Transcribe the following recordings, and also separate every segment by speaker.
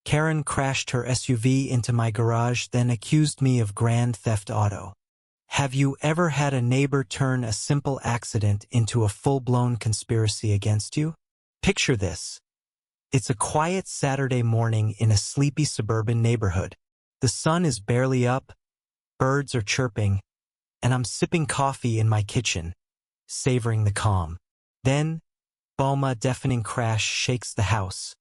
Speaker 1: Karen crashed her SUV into my garage, then accused me of grand theft auto. Have you ever had a neighbor turn a simple accident into a full-blown conspiracy against you? Picture this. It's a quiet Saturday morning in a sleepy suburban neighborhood. The sun is barely up, birds are chirping, and I'm sipping coffee in my kitchen, savoring the calm. Then, boom, a deafening crash shakes the house,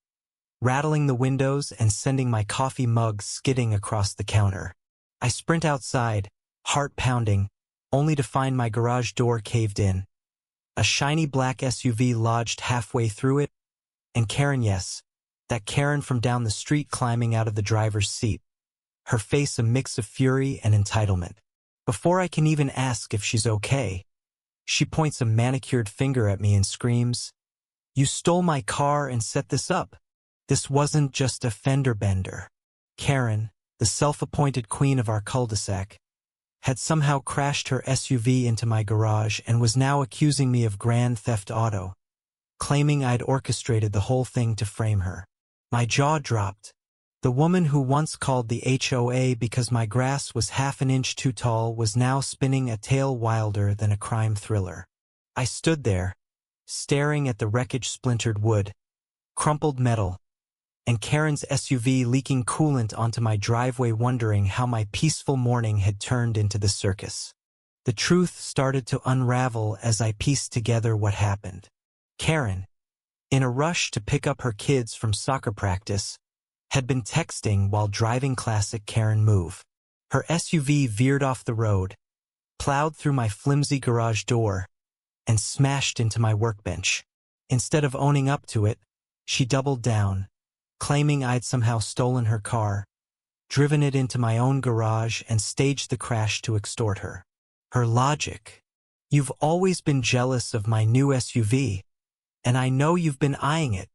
Speaker 1: rattling the windows and sending my coffee mug skidding across the counter. I sprint outside, heart pounding, only to find my garage door caved in. A shiny black SUV lodged halfway through it, and Karen, yes, that Karen from down the street climbing out of the driver's seat, her face a mix of fury and entitlement. Before I can even ask if she's okay, she points a manicured finger at me and screams, "You stole my car and set this up. This wasn't just a fender bender." Karen, the self-appointed queen of our cul-de-sac, had somehow crashed her SUV into my garage and was now accusing me of grand theft auto, claiming I'd orchestrated the whole thing to frame her. My jaw dropped. The woman who once called the HOA because my grass was half an inch too tall was now spinning a tale wilder than a crime thriller. I stood there, staring at the wreckage, splintered wood, crumpled metal, and Karen's SUV leaking coolant onto my driveway, wondering how my peaceful morning had turned into the circus. The truth started to unravel as I pieced together what happened. Karen, in a rush to pick up her kids from soccer practice, had been texting while driving. Classic Karen move. Her SUV veered off the road, plowed through my flimsy garage door, and smashed into my workbench. Instead of owning up to it, she doubled down, claiming I'd somehow stolen her car, driven it into my own garage, and staged the crash to extort her. Her logic: "You've always been jealous of my new SUV, and I know you've been eyeing it."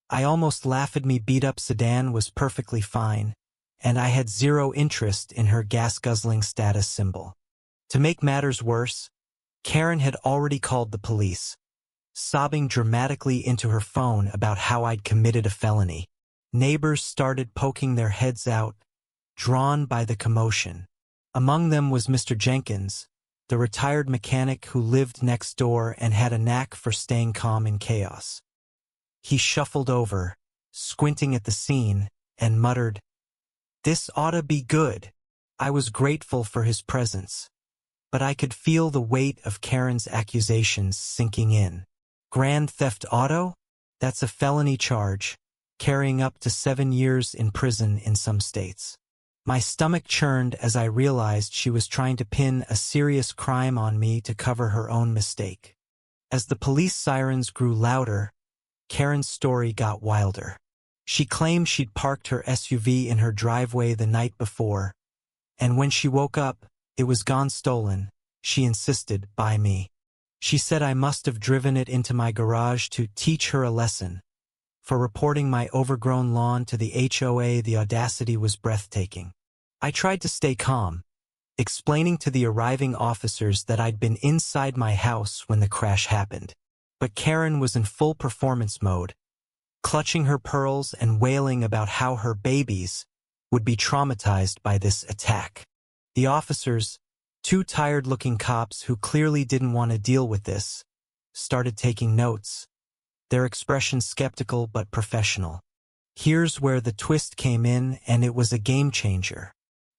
Speaker 1: I almost laughed. Me beat-up sedan was perfectly fine, and I had zero interest in her gas-guzzling status symbol. To make matters worse, Karen had already called the police, sobbing dramatically into her phone about how I'd committed a felony. Neighbors started poking their heads out, drawn by the commotion. Among them was Mr. Jenkins, the retired mechanic who lived next door and had a knack for staying calm in chaos. He shuffled over, squinting at the scene, and muttered, "This oughta be good." I was grateful for his presence, but I could feel the weight of Karen's accusations sinking in. Grand theft auto? That's a felony charge, carrying up to 7 years in prison in some states. My stomach churned as I realized she was trying to pin a serious crime on me to cover her own mistake. As the police sirens grew louder, Karen's story got wilder. She claimed she'd parked her SUV in her driveway the night before, and when she woke up, it was gone, stolen, she insisted, by me. She said I must have driven it into my garage to teach her a lesson. For reporting my overgrown lawn to the HOA, the audacity was breathtaking. I tried to stay calm, explaining to the arriving officers that I'd been inside my house when the crash happened. But Karen was in full performance mode, clutching her pearls and wailing about how her babies would be traumatized by this attack. The officers, two tired-looking cops who clearly didn't want to deal with this, started taking notes, their expressions skeptical but professional. Here's where the twist came in, and it was a game-changer.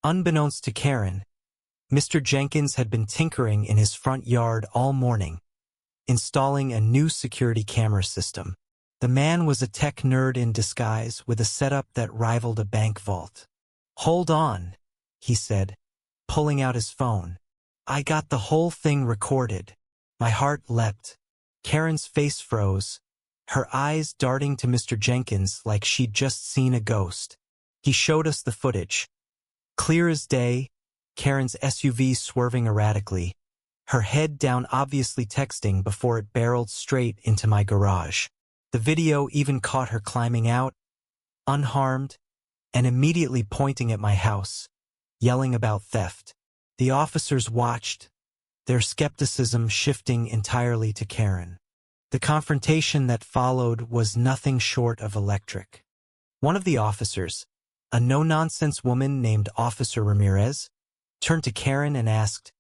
Speaker 1: Unbeknownst to Karen, Mr. Jenkins had been tinkering in his front yard all morning, installing a new security camera system. The man was a tech nerd in disguise with a setup that rivaled a bank vault. "Hold on," he said, pulling out his phone. "I got the whole thing recorded." My heart leapt. Karen's face froze, her eyes darting to Mr. Jenkins like she'd just seen a ghost. He showed us the footage. Clear as day, Karen's SUV swerving erratically, her head down, obviously texting before it barreled straight into my garage. The video even caught her climbing out, unharmed, and immediately pointing at my house, yelling about theft. The officers watched, their skepticism shifting entirely to Karen. The confrontation that followed was nothing short of electric. One of the officers, a no-nonsense woman named Officer Ramirez, turned to Karen and asked,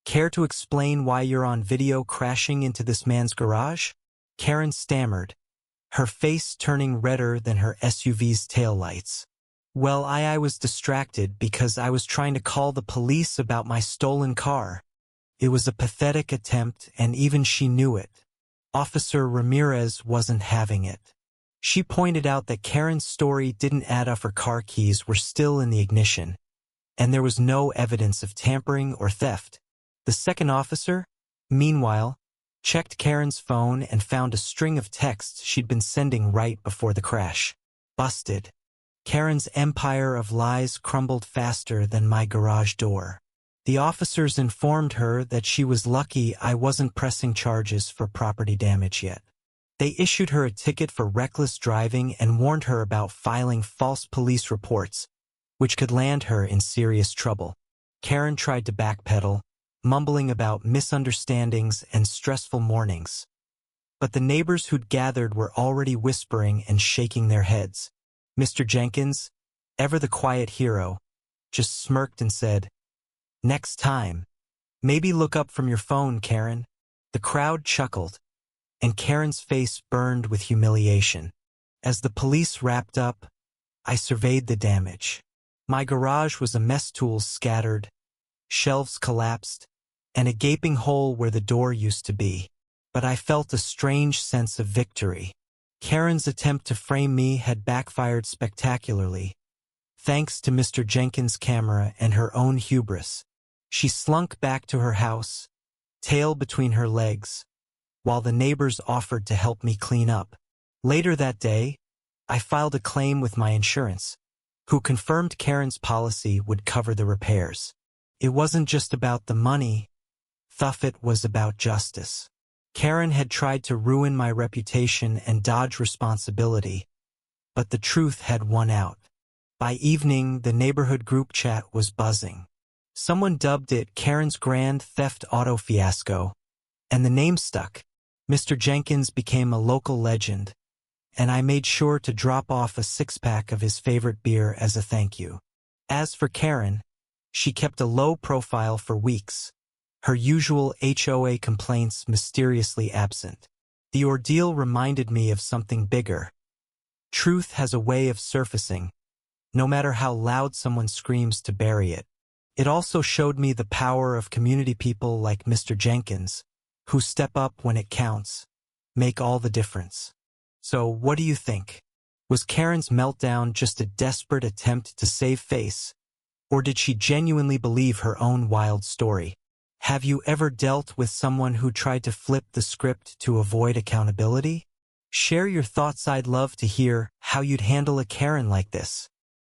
Speaker 1: "Care to explain why you're on video crashing into this man's garage?" Karen stammered, her face turning redder than her SUV's taillights. "Well, I was distracted because I was trying to call the police about my stolen car." It was a pathetic attempt, and even she knew it. Officer Ramirez wasn't having it. She pointed out that Karen's story didn't add up. Her car keys were still in the ignition, and there was no evidence of tampering or theft. The second officer, meanwhile, checked Karen's phone and found a string of texts she'd been sending right before the crash. Busted. Karen's empire of lies crumbled faster than my garage door. The officers informed her that she was lucky I wasn't pressing charges for property damage yet. They issued her a ticket for reckless driving and warned her about filing false police reports, which could land her in serious trouble. Karen tried to backpedal, mumbling about misunderstandings and stressful mornings. But the neighbors who'd gathered were already whispering and shaking their heads. Mr. Jenkins, ever the quiet hero, just smirked and said, "Next time, maybe look up from your phone, Karen." The crowd chuckled, and Karen's face burned with humiliation. As the police wrapped up, I surveyed the damage. My garage was a mess, tools scattered, shelves collapsed, and a gaping hole where the door used to be. But I felt a strange sense of victory. Karen's attempt to frame me had backfired spectacularly. Thanks to Mr. Jenkins' camera and her own hubris, she slunk back to her house, tail between her legs, while the neighbors offered to help me clean up. Later that day, I filed a claim with my insurance, who confirmed Karen's policy would cover the repairs. It wasn't just about the money, it was about justice. Karen had tried to ruin my reputation and dodge responsibility, but the truth had won out. By evening, the neighborhood group chat was buzzing. Someone dubbed it Karen's Grand Theft Auto Fiasco, and the name stuck. Mr. Jenkins became a local legend, and I made sure to drop off a six-pack of his favorite beer as a thank you. As for Karen, she kept a low profile for weeks, her usual HOA complaints mysteriously absent. The ordeal reminded me of something bigger. Truth has a way of surfacing, no matter how loud someone screams to bury it. It also showed me the power of community people like Mr. Jenkins, who step up when it counts, make all the difference. So what do you think? Was Karen's meltdown just a desperate attempt to save face, or did she genuinely believe her own wild story? Have you ever dealt with someone who tried to flip the script to avoid accountability? Share your thoughts. I'd love to hear how you'd handle a Karen like this.